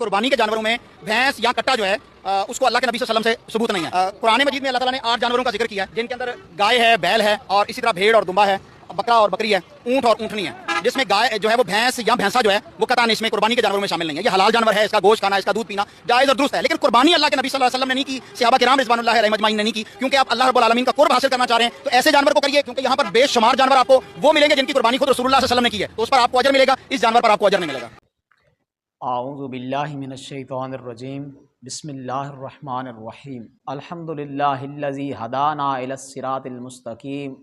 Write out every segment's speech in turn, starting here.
कुर्बानी के जानवरों में भैंस या कट्टा जो है उसको अल्लाह के नबी सल्लल्लाहु अलैहि वसल्लम से सबूत नहीं है। कुरान मजीद में अल्लाह ताला ने 8 जानवरों का जिक्र किया है, जिनके अंदर गाय है, बैल है और इसी तरह भेड़ और दुम्बा है, बकरा और बकरी है, ऊंट और ऊँटनी है। जिसमें गाय जो है वो भैंस या भैंसा जो है वो कतई इसमें कुर्बानी के जानवरों में शामिल नहीं है। ये हलाल जानवर है, इसका गोश्त खाना, इसका दूध पीना जायज़ और दुरुस्त है। लेकिन कुर्बानी अल्लाह के नबी सल्लल्लाहु अलैहि वसल्लम ने नहीं की, सहाबा किराम रिज़वानुल्लाह अलैहिम अजमाइन ने नहीं की, क्योंकि आप अल्लाह रब्बुल आलमीन का कुर्ब हासिल करना चाह रहे हैं तो ऐसे जानवर को करिए, क्योंकि यहाँ पर बेशुमार जानवर आपको वो मिलेंगे जिनकी कुर्बानी खुद रसूलुल्लाह सल्लल्लाहु अलैहि वसल्लम ने की है, तो उस पर आपको अजर मिलेगा, इस जानवर पर आपको अजर नहीं मिलेगा। आऊज़ु बिल्लाहि मिनश्शैतानिर रजीम बिस्मिल्लाहिर रहमानिर रहीम अल्हम्दुलिल्लाहिल्लज़ी हदाना इलस सिरातिल मुस्तकीम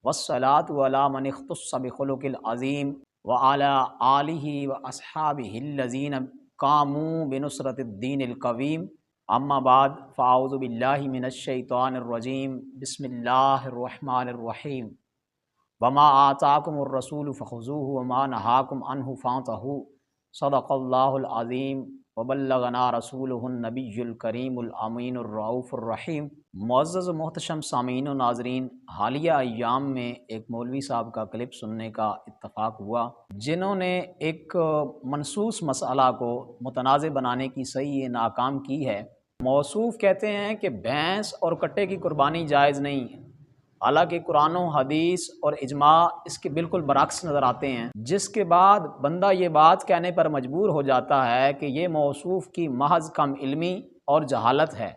वस्सलातु अला मन इख्तस्स बिखुलुकिल अज़ीम व अला आलिहि व अस्हाबिहिल्लज़ीना कामू बिनुसरतिद दीनिल क़वीम अम्मा बाद फ़अऊज़ु बिल्लाहि मिनश्शैतानिर रजीम बिस्मिल्लाहिर रहमानिर रहीम वमा आताकुमुर रसूलु फ़ख़ुज़ूहु वमा नहाकुम अन्हु फ़ांतहू सदक़ल्लाहुल अज़ीम वबल्लगना रसूलुहुन नबियुल करीमुल अमीनुर रऊफ़ुर रहीम। मुअज़्ज़ज़ मोहतरम सामीन व नाज़रीन, हालिया अय्याम में एक मौलवी साहब का क्लिप सुनने का इत्तफ़ाक़ हुआ, जिन्होंने एक मनसूस मसला को मुतनाज़ बनाने की सही नाकाम की है। मौसूफ़ कहते हैं कि भैंस और कट्टे की कुर्बानी जायज़ नहीं है, हालांकि कुरान और हदीस और इजमा इसके बिल्कुल बरअक्स नज़र आते हैं, जिसके बाद बंदा ये बात कहने पर मजबूर हो जाता है कि ये मौसूफ़ की महज कम इल्मी और जहालत है,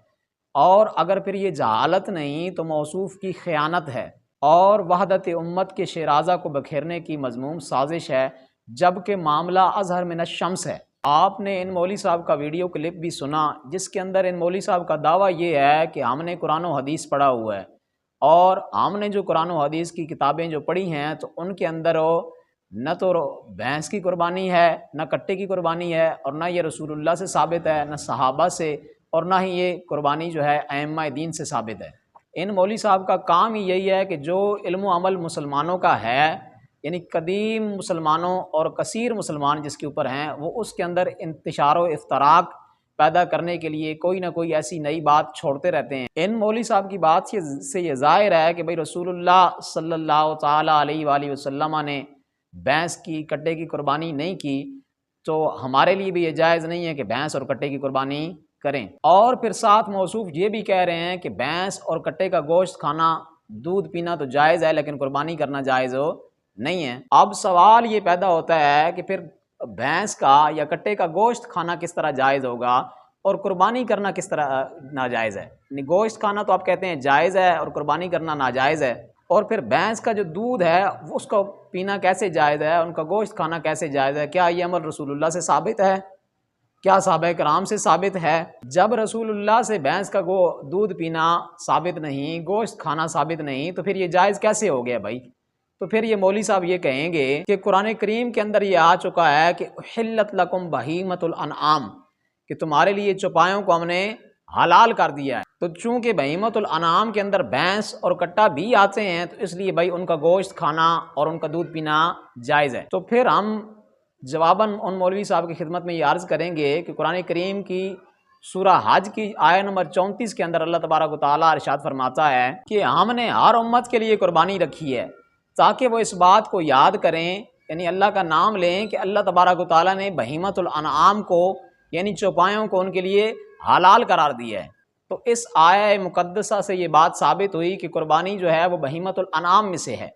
और अगर फिर ये जहालत नहीं तो मौसूफ़ की ख़यानत है और वहदत उम्मत के शराज़ा को बखेरने की मज़मूम साजिश है, जबकि मामला अज़हर मिनश शम्स है। आपने इन मौलवी साहब का वीडियो क्लिप भी सुना, जिसके अंदर इन मौलवी साहब का दावा ये है कि हमने कुरान और हदीस पढ़ा हुआ है और हमने जो कुरान और हदीस की किताबें जो पढ़ी हैं तो उनके अंदर न तो भैंस की कुर्बानी है, न कट्टे की कुर्बानी है, और न ये रसूलुल्लाह से साबित है, न सहाबा से, और न ही ये कुर्बानी जो है अइम्मा दीन से साबित है। इन मौलवी साहब का काम ही यही है कि जो इल्म अमल मुसलमानों का है, यानी कदीम मुसलमानों और कसीर मुसलमान जिसके ऊपर हैं, वो उसके अंदर इंतशार व इफ्तराक पैदा करने के लिए कोई ना कोई ऐसी नई बात छोड़ते रहते हैं। इन मौलवी साहब की बात से ये ज़ाहिर है कि भाई रसूलुल्लाह सल्लल्लाहु ताला अलैहि वसल्लम ने भैंस की कट्टे की कुर्बानी नहीं की, तो हमारे लिए भी ये जायज़ नहीं है कि भैंस और कट्टे की कुर्बानी करें। और फिर साथ मौसूफ़ ये भी कह रहे हैं कि भैंस और कट्टे का गोश्त खाना, दूध पीना तो जायज़ है, लेकिन कुर्बानी करना जायज़ नहीं है। अब सवाल ये पैदा होता है कि फिर भैंस का या कट्टे का गोश्त खाना किस तरह जायज़ होगा और कुर्बानी करना किस तरह नाजायज़ है। गोश्त खाना तो आप कहते हैं जायज़ है और कुर्बानी करना नाजायज़ है, और फिर भैंस का जो दूध है उसको पीना कैसे जायज़ है, उनका गोश्त खाना कैसे जायज़ है? क्या ये अमल रसूलुल्लाह से साबित है? क्या सहाबा किराम से साबित है? जब रसूलुल्लाह से भैंस का दूध पीना साबित नहीं, गोश्त खाना साबित नहीं, तो फिर ये जायज़ कैसे हो गया भाई? तो फिर ये मौलवी साहब ये कहेंगे कि कुरान करीम के अंदर ये आ चुका है कि उहिल्लत लकुम बहीमतुल अनआम, कि तुम्हारे लिए चौपायों को हमने हलाल कर दिया है। तो चूँकि बहीमतुल अनआम के अंदर भैंस और कट्टा भी आते हैं, तो इसलिए भाई उनका गोश्त खाना और उनका दूध पीना जायज़ है। तो फिर हम जवाबन उन मौलवी साहब की खिदमत में ये अर्ज़ करेंगे कि कुरान करीम की सूरह हज की आयत नंबर 34 के अंदर अल्लाह तबारक व तआला इरशाद फरमाता है कि हमने हर उम्मत के लिए कुर्बानी रखी है ताकि वो इस बात को याद करें, यानी अल्लाह का नाम लें कि अल्लाह तबारक व तआला ने बहीमतुल अनआम को, यानी चौपायों को उनके लिए हलाल करार दिया है। तो इस आया मुकद्दसा से ये बात साबित हुई कि कुर्बानी जो है वो बहीमतुल अनआम में से है।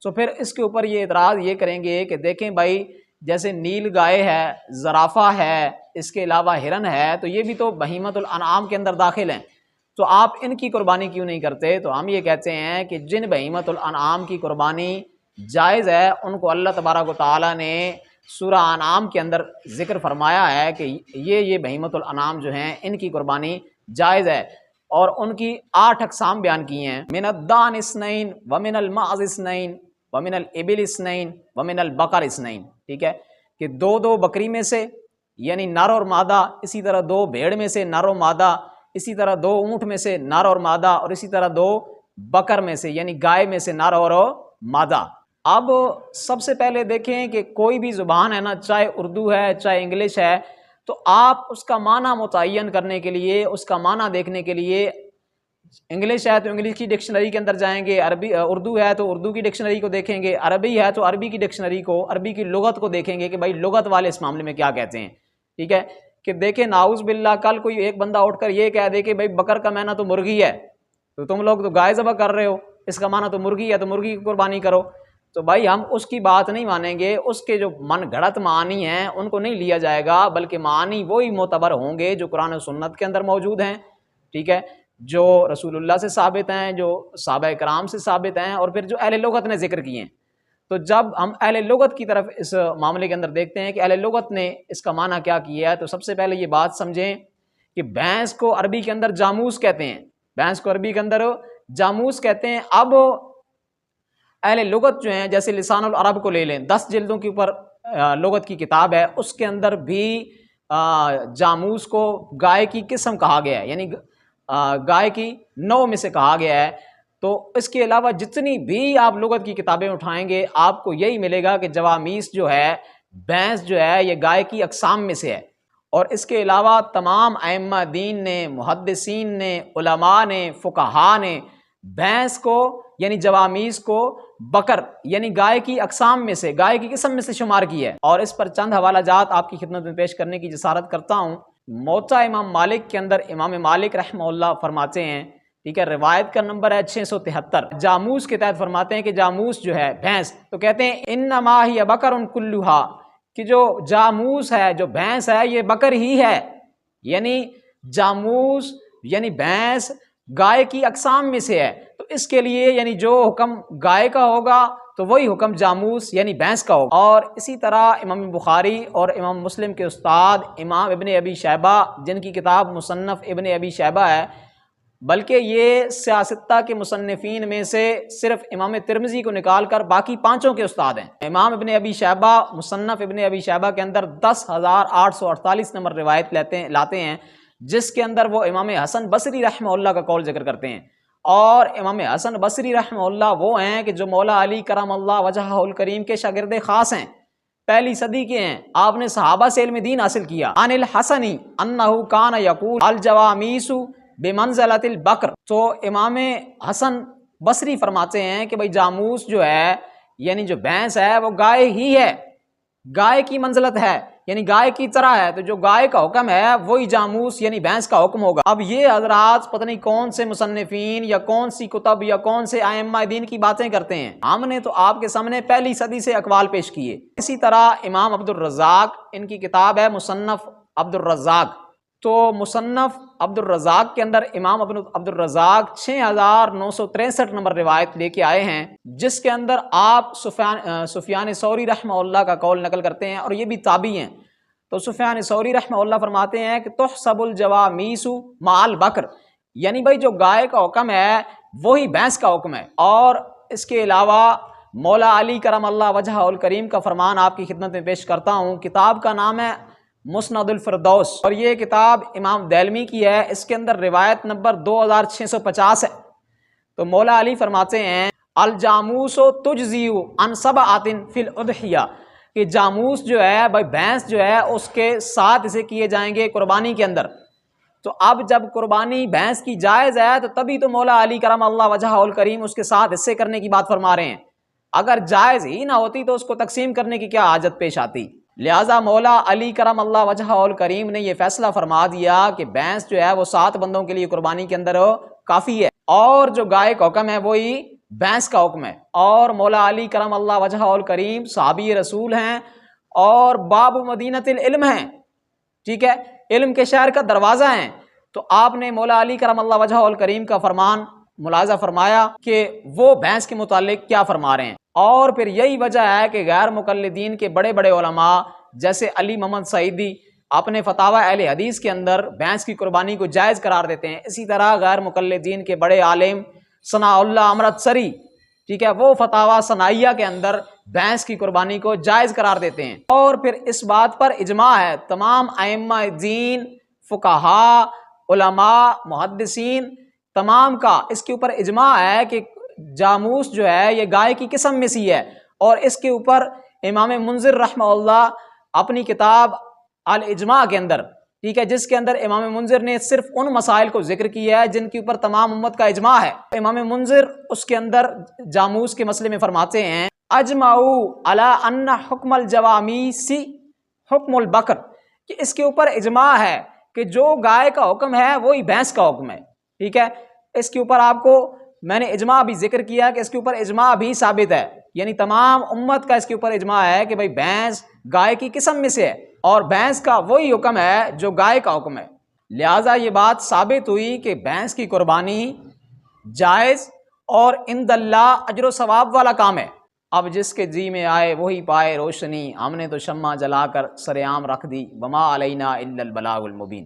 तो फिर इसके ऊपर ये इतराज़ ये करेंगे कि देखें भाई, जैसे नील गाय है, ज़राफ़ा है, इसके अलावा हिरन है, तो ये भी तो बहीमतुल अनआम के अंदर दाखिल हैं, तो आप इनकी कुर्बानी क्यों नहीं करते? तो हम ये कहते हैं कि जिन बहीमतुल अनआम की कुर्बानी जायज़ है उनको अल्लाह तबारक व तआला ने सूरह अनआम के अंदर ज़िक्र फरमाया है कि ये बहीमतुल अनआम जो हैं इनकी कुर्बानी जायज़ है, और उनकी 8 अक़साम बयान की हैं। मिनद्दान इस्नैन व मिनल माज़ इस्नैन व मिनल इबिल इस्नैन व मिनल बकर इस्नैन। ठीक है, कि 2-2 बकरी में से यानी नर और मादा, इसी तरह 2 भेड़ में से नर और मादा, इसी तरह 2 ऊँट में से नर और मादा, और इसी तरह 2 बकर में से यानी गाय में से नर और मादा। अब सबसे पहले देखें कि कोई भी ज़ुबान है ना, चाहे उर्दू है चाहे इंग्लिश है, तो आप उसका माना मुतय्यन करने के लिए, उसका माना देखने के लिए, इंग्लिश है तो इंग्लिश की डिक्शनरी के अंदर जाएंगे, उर्दू है तो उर्दू की डिक्शनरी को देखेंगे, अरबी है तो अरबी की डिक्शनरी को, अरबी की लुगत को देखेंगे कि भाई लुगत वाले इस मामले में क्या कहते हैं। ٹھیک ہے، کہ دیکھیں ناؤز باللہ کل کوئی ایک بندہ اٹھ کر یہ کہہ دے کہ بھائی بکر کا معنی تو مرغی ہے، تو تم لوگ تو گائے ذبح کر رہے ہو، اس کا معنی تو مرغی ہے تو مرغی کی قربانی کرو، تو بھائی ہم اس کی بات نہیں مانیں گے، اس کے جو من گھڑت معانی ہیں ان کو نہیں لیا جائے گا، بلکہ معانی وہی معتبر ہوں گے جو قرآن و سنت کے اندر موجود ہیں، ٹھیک ہے، جو رسول اللہ سے ثابت ہیں، جو صحابہ کرام سے ثابت ہیں، اور پھر جو اہل لغت نے ذکر کیے ہیں۔ تو جب ہم اہل لغت کی طرف اس معاملے کے اندر دیکھتے ہیں کہ اہل لغت نے اس کا معنی کیا کیا ہے، تو سب سے پہلے یہ بات سمجھیں کہ بھینس کو عربی کے اندر جاموس کہتے ہیں، بھینس کو عربی کے اندر جاموس کہتے ہیں۔ اب اہل لغت جو ہیں، جیسے لسان العرب کو لے لیں، 10 جلدوں کے اوپر لغت کی کتاب ہے، اس کے اندر بھی جاموس کو گائے کی قسم کہا گیا ہے، یعنی گائے کی نوع میں سے کہا گیا ہے۔ تو اس کے علاوہ جتنی بھی آپ لغت کی کتابیں اٹھائیں گے آپ کو یہی ملے گا کہ جوامیس جو ہے، بھینس جو ہے، یہ گائے کی اقسام میں سے ہے۔ اور اس کے علاوہ تمام ائمہ دین نے، محدثین نے، علماء نے، فقہاء نے بھینس کو یعنی جوامیس کو بکر یعنی گائے کی اقسام میں سے، گائے کی قسم میں سے شمار کی ہے۔ اور اس پر چند حوالہ جات آپ کی خدمت میں پیش کرنے کی جسارت کرتا ہوں۔ موطا امام مالک کے اندر امام مالک رحمہ اللہ فرماتے ہیں، ٹھیک ہے، روایت کا نمبر ہے 673، جاموس کے تحت فرماتے ہیں کہ جاموس جو ہے بھینس، تو کہتے ہیں انما ہی بکر کلھا، کہ جو جاموس ہے، جو بھینس ہے، یہ بکر ہی ہے، یعنی جاموس یعنی بھینس گائے کی اقسام میں سے ہے، تو اس کے لیے یعنی جو حکم گائے کا ہوگا تو وہی حکم جاموس یعنی بھینس کا ہوگا۔ اور اسی طرح امام بخاری اور امام مسلم کے استاد امام ابن ابی شیبہ، جن کی کتاب مصنف ابن ابی شیبہ ہے، بلکہ یہ سیاستہ کے مصنفین میں سے صرف امام ترمذی کو نکال کر باقی پانچوں کے استاد ہیں۔ امام ابن ابی شیبہ مصنف ابن ابی شیبہ کے اندر 10,848 نمبر روایت لاتے ہیں، جس کے اندر وہ امام حسن بصری رحمہ اللہ کا قول ذکر کرتے ہیں۔ اور امام حسن بصری رحمہ اللہ وہ ہیں کہ جو مولا علی کرم اللہ وجہہ الکریم کے شاگرد خاص ہیں، پہلی صدی کے ہیں، آپ نے صحابہ سے علم دین حاصل کیا۔ عن الحسنی انہ کان یقول الجوامیس بمنزلۃ البکر، تو امام حسن بصری فرماتے ہیں کہ بھائی جاموس جو ہے یعنی جو بھینس ہے وہ گائے ہی ہے، گائے کی منزلت ہے، یعنی گائے کی طرح ہے، تو جو گائے کا حکم ہے وہی جاموس یعنی بھینس کا حکم ہوگا۔ اب یہ حضرات پتہ نہیں کون سے مصنفین یا کون سی کتب یا کون سے ائمہ دین کی باتیں کرتے ہیں، ہم نے تو آپ کے سامنے پہلی صدی سے اقوال پیش کیے۔ اسی طرح امام عبد الرزاق، ان کی کتاب ہے مصنف عبد الرزاق، تو مصنف عبد الرزاق کے اندر امام عبد الرزاق 6,963 نمبر روایت لے کے آئے ہیں، جس کے اندر آپ سفیان ثوری رحمہ اللہ کا قول نقل کرتے ہیں، اور یہ بھی تابعی ہیں۔ تو سفیان ثوری رحمہ اللہ فرماتے ہیں کہ تحسب الجوامیس مع البکر، یعنی بھائی جو گائے کا حکم ہے وہی بھینس کا حکم ہے۔ اور اس کے علاوہ مولا علی کرم اللہ وجہہ الکریم کا فرمان آپ کی خدمت میں پیش کرتا ہوں۔ کتاب کا نام ہے مسند الفردوس، اور یہ کتاب امام دہلوی کی ہے، اس کے اندر روایت نمبر 2650 ہے۔ تو مولا علی فرماتے ہیں الجاموس تجزی عن سبعۃ فی الاضحیہ، کہ جاموس جو ہے بھائی بھینس جو ہے اس کے 7 حصے کیے جائیں گے قربانی کے اندر۔ تو اب جب قربانی بھینس کی جائز ہے تو تبھی تو مولا علی کرم اللہ وجہہ الکریم اس کے 7 حصے کرنے کی بات فرما رہے ہیں، اگر جائز ہی نہ ہوتی تو اس کو تقسیم کرنے کی کیا حاجت پیش آتی؟ لہٰذا مولا علی کرم اللہ وجہہ الکریم نے یہ فیصلہ فرما دیا کہ بھینس جو ہے وہ 7 بندوں کے لیے قربانی کے اندر کافی ہے، اور جو گائے کا حکم ہے وہی بھینس کا حکم ہے۔ اور مولا علی کرم اللہ وجہہ الکریم صحابی رسول ہیں اور باب مدینۃ العلم ہیں، ٹھیک ہے، علم کے شہر کا دروازہ ہیں۔ تو آپ نے مولا علی کرم اللہ وجہہ الکریم کا فرمان ملاحظہ فرمایا کہ وہ بھینس کے متعلق کیا فرما رہے ہیں، اور پھر یہی وجہ ہے کہ غیر مقلدین کے بڑے بڑے علماء جیسے علی محمد سعیدی اپنے فتاوی اہل حدیث کے اندر بھینس کی قربانی کو جائز قرار دیتے ہیں۔ اسی طرح غیر مقلدین کے بڑے عالم ثناء اللہ امرتسری، ٹھیک ہے، وہ فتاوی ثنائیہ کے اندر بھینس کی قربانی کو جائز قرار دیتے ہیں۔ اور پھر اس بات پر اجماع ہے، تمام ائمہ دین، فقہاء، علماء، محدثین، تمام کا اس کے اوپر اجماع ہے کہ جاموس جو ہے یہ گائے کی قسم میں سی ہے۔ اور اس کے اوپر امام منذر رحمہ اللہ اپنی کتاب الاجماع کے اندر، ٹھیک ہے، جس کے اندر امام منذر نے صرف ان مسائل کو ذکر کیا ہے جن کے اوپر تمام امت کا اجماع ہے۔ امام منذر اس کے اندر جاموس کے مسئلے میں فرماتے ہیں اجمعوا علی ان حکم الجوامیس حکم البکر، کہ اس کے اوپر اجماع ہے کہ جو گائے کا حکم ہے وہی بھینس کا حکم ہے، ٹھیک ہے۔ اس کے اوپر آپ کو میں نے اجماع بھی ذکر کیا کہ اس کے اوپر اجماع بھی ثابت ہے، یعنی تمام امت کا اس کے اوپر اجماع ہے کہ بھائی بھینس گائے کی قسم میں سے ہے اور بھینس کا وہی حکم ہے جو گائے کا حکم ہے، لہٰذا یہ بات ثابت ہوئی کہ بھینس کی قربانی جائز اور عند اللہ اجر و ثواب والا کام ہے۔ اب جس کے جی میں آئے وہی پائے روشنی، ہم نے تو شمع جلا کر سر عام رکھ دی، وما علینا الا البلاغ المبین۔